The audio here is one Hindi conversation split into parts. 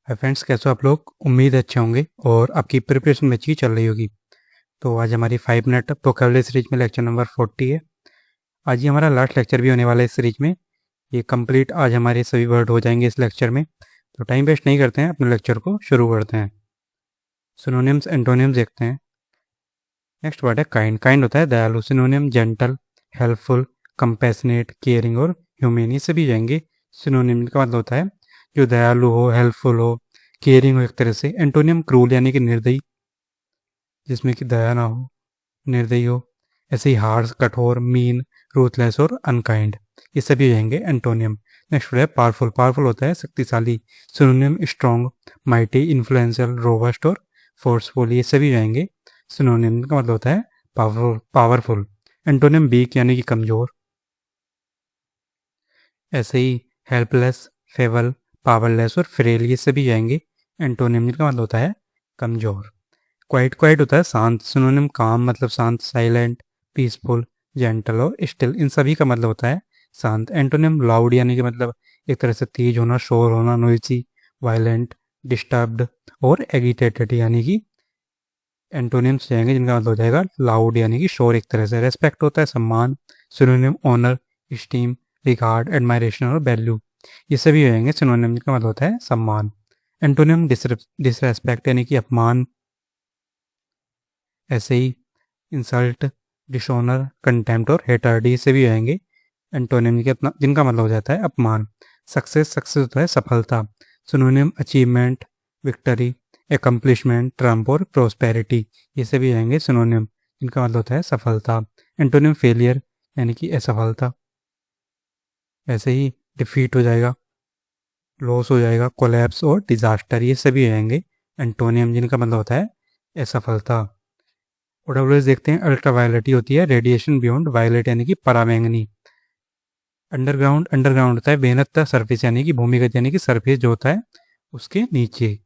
हाय फ्रेंड्स, कैसे हो आप लोग। उम्मीद है अच्छे होंगे और आपकी प्रिपरेशन में अच्छी चल रही होगी। तो आज हमारी 5 मिनट वोकेबुलरी सीरीज में लेक्चर नंबर 40 है। आज ही हमारा लास्ट लेक्चर भी होने वाला है इस सीरीज में। ये कंप्लीट आज हमारे सभी वर्ड हो जाएंगे इस लेक्चर में। तो टाइम वेस्ट नहीं करते हैं, अपने लेक्चर को शुरू करते हैं। सिनोनिम्स एंटोनिम्स देखते हैं। नेक्स्ट वर्ड है काइंड। काइंड होता है दयालु। Synonym gentle, helpful, compassionate, caring और ह्यूमेन, ये सभी जाएंगे। सिनोनिम का मतलब होता है जो दयालु हो, हेल्पफुल हो, केयरिंग हो एक तरह से। एंटोनियम क्रूल यानी कि निर्दयी, जिसमें कि दया ना हो, निर्दयी हो। ऐसे ही हार्श, कठोर, मीन, रूथलेस और अनकाइंड, ये सभी हो जाएंगे एंटोनियम। नेक्स्ट है पावरफुल। पावरफुल होता है शक्तिशाली। Synonym strong, mighty, influential, robust और फोर्सफुल, ये सभी हो जाएंगे। सिनोनिम का मतलब होता है पावरफुल। पावरफुल। एंटोनिम वीक यानी कि कमजोर। ऐसे ही हेल्पलेस, फेबल, पावरलेस और फ्रेल, ये सभी जाएंगे एंटोनिम का मतलब होता है कमजोर। क्वाइट। क्वाइट होता है शांत। सिनोनिम काम मतलब शांत, साइलेंट, पीसफुल, जेंटल और स्टिल, इन सभी का मतलब होता है शांत। एंटोनिम लाउड यानी कि मतलब एक तरह से तेज होना, शोर होना, नोइसी, वायलेंट, डिस्टर्ब्ड और एगिटेटेड, यानी कि एंटोनिम्स जाएंगे जिनका मतलब हो जाएगा लाउड यानी कि शोर एक तरह से। रेस्पेक्ट होता है सम्मान। Synonym honour, esteem, regard, admiration और वैल्यू, ये सभी हो जाएंगे सिनोनिम का मतलब होता है सम्मान। एंटोनिम डिसरेस्पेक्ट यानी कि अपमान। ऐसे ही इंसल्ट, डिसऑनर, कंटेम्प्ट और हेटर्ड, ये सभी हो जाएंगे एंटोनिम के अपना जिनका मतलब हो जाता है अपमान। सक्सेस। सक्सेस होता है सफलता। Synonym achievement, victory, accomplishment, Trump और प्रोस्पेरिटी, ये सभी आएंगे सिनोनिम जिनका मतलब होता है सफलता। एंटोनिम फेलियर यानी कि असफलता। ऐसे ही डिफीट हो जाएगा, लॉस हो जाएगा, कोलैप्स और डिजास्टर, ये सभी आएंगे एंटोनियम जिनका मतलब होता है असफलता। ओडब्ल्यूएस देखते हैं। अल्ट्रावायलेट होती है रेडिएशन बियॉन्ड वायलेट यानी कि पराबैंगनी। अंडरग्राउंड। अंडरग्राउंड होता है बेहनत सरफेस यानी कि भूमिगत, यानी कि सरफेस जो होता है उसके नीचे।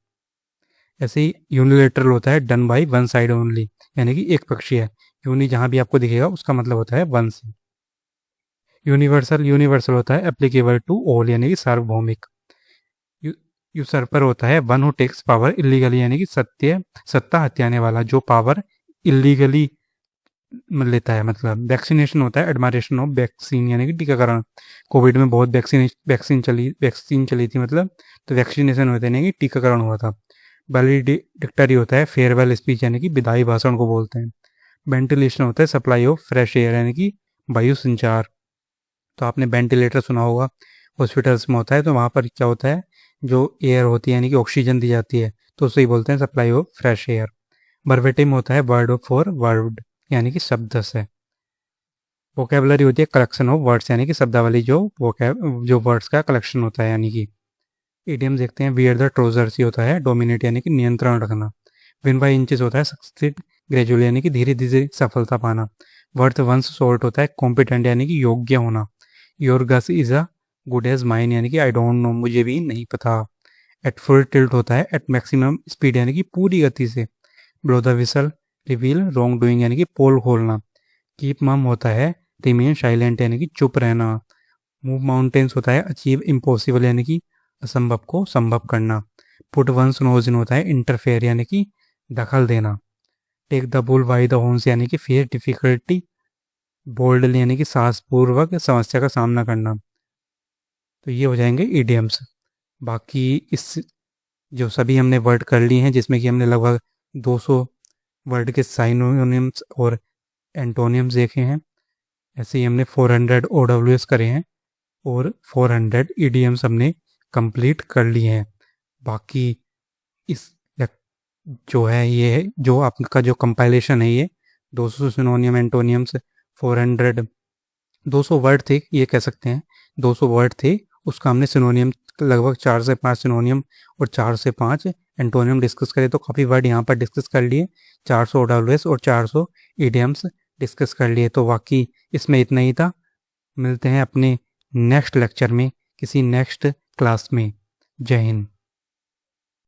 ऐसे ही यूनिलेटरल होता है done by one side only, यानी कि एक पक्षीय है। यूनि जहां भी आपको दिखेगा उसका मतलब होता है वन से। यूनिवर्सल। यूनिवर्सल होता है एप्लीकेबल टू ऑल यानी कि सार्वभौमिक। यूसर्पर होता है one who takes power illegally, यानी कि सत्ता हत्याने वाला, जो पावर इलीगली लेता है। मतलब वैक्सीनेशन होता है एडमायरेशन ऑफ वैक्सीन यानी कि टीकाकरण। कोविड में बहुत वैक्सीन चली थी मतलब, तो वैक्सीनेशन होता है यानी कि टीकाकरण हुआ था। वैलिडिक्टरी होता है फेयरवेल स्पीच यानी कि विदाई भाषण को बोलते हैं। वेंटिलेशन होता है सप्लाई ऑफ फ्रेश एयर यानी कि वायु संचार। तो आपने वेंटिलेटर सुना होगा, हॉस्पिटल्स में होता है, तो वहाँ पर क्या होता है जो एयर होती है यानी कि ऑक्सीजन दी जाती है, तो उसे ही बोलते हैं supply of fresh air. Verbatim होता है वर्ड फॉर वर्ड यानी कि शब्द से। वोकेबलरी होती है कलेक्शन ऑफ वर्ड्स यानी कि शब्दावली, जो वर्ड्स का कलेक्शन होता है यानी कि। इडियम देखते हैं। वियर द ट्रोजर्स होता है डोमिनेट यानी कि नियंत्रण रखना। विन बाई इंचेस होता है सक्सीड ग्रेजुअली यानी कि धीरे धीरे सफलता पाना। वर्थ वंस सोल्ट होता है कॉम्पिटेंट यानी कि योग्य होना। Your guess is a good as mine यानी कि आई डोंट नो, मुझे भी नहीं पता। एट फुल टिल्ट होता है एट मैक्सिमम स्पीड यानी कि पूरी गति से। Blow the whistle reveal wrong doing यानी कि पोल खोलना। कीप मम होता है रिमेन साइलेंट यानी कि चुप रहना। मूव माउंटेन्स होता है अचीव इम्पॉसिबल यानी कि असंभव को संभव करना। पुट वंस नोज इन होता है इंटरफेयर यानी कि दखल देना। Take the bull by the horns यानी कि फेस डिफिकल्टी बोल्डली यानी कि साहसपूर्वक समस्या का सामना करना। तो ये हो जाएंगे इडियम्स। बाकी इस जो सभी हमने वर्ड कर लिए हैं, जिसमें कि हमने लगभग 200 वर्ड के साइनोनिम्स और एंटोनियम्स देखे हैं। ऐसे ही हमने 400 ओडब्ल्यूएस करे हैं और 400 ईडीएम्स हमने कंप्लीट कर लिए हैं। बाकी इस जो है ये जो आपका जो कंपाइलेशन है, ये 200 सिनोनियम एंटोनियम्स, 400 200 वर्ड थे ये कह सकते हैं, 200 वर्ड थे, उसका हमने सिनोनियम लगभग 4 से 5 सिनोनियम और 4 से 5 एंटोनियम डिस्कस करे। तो काफ़ी वर्ड यहाँ पर डिस्कस कर लिए। 400 ओडब्ल्यूएस और 400 ईडीएम्स डिस्कस कर लिए। तो बाकी इसमें इतना ही था। मिलते हैं अपने नेक्स्ट लेक्चर में, किसी नेक्स्ट क्लास में। जय हिंद।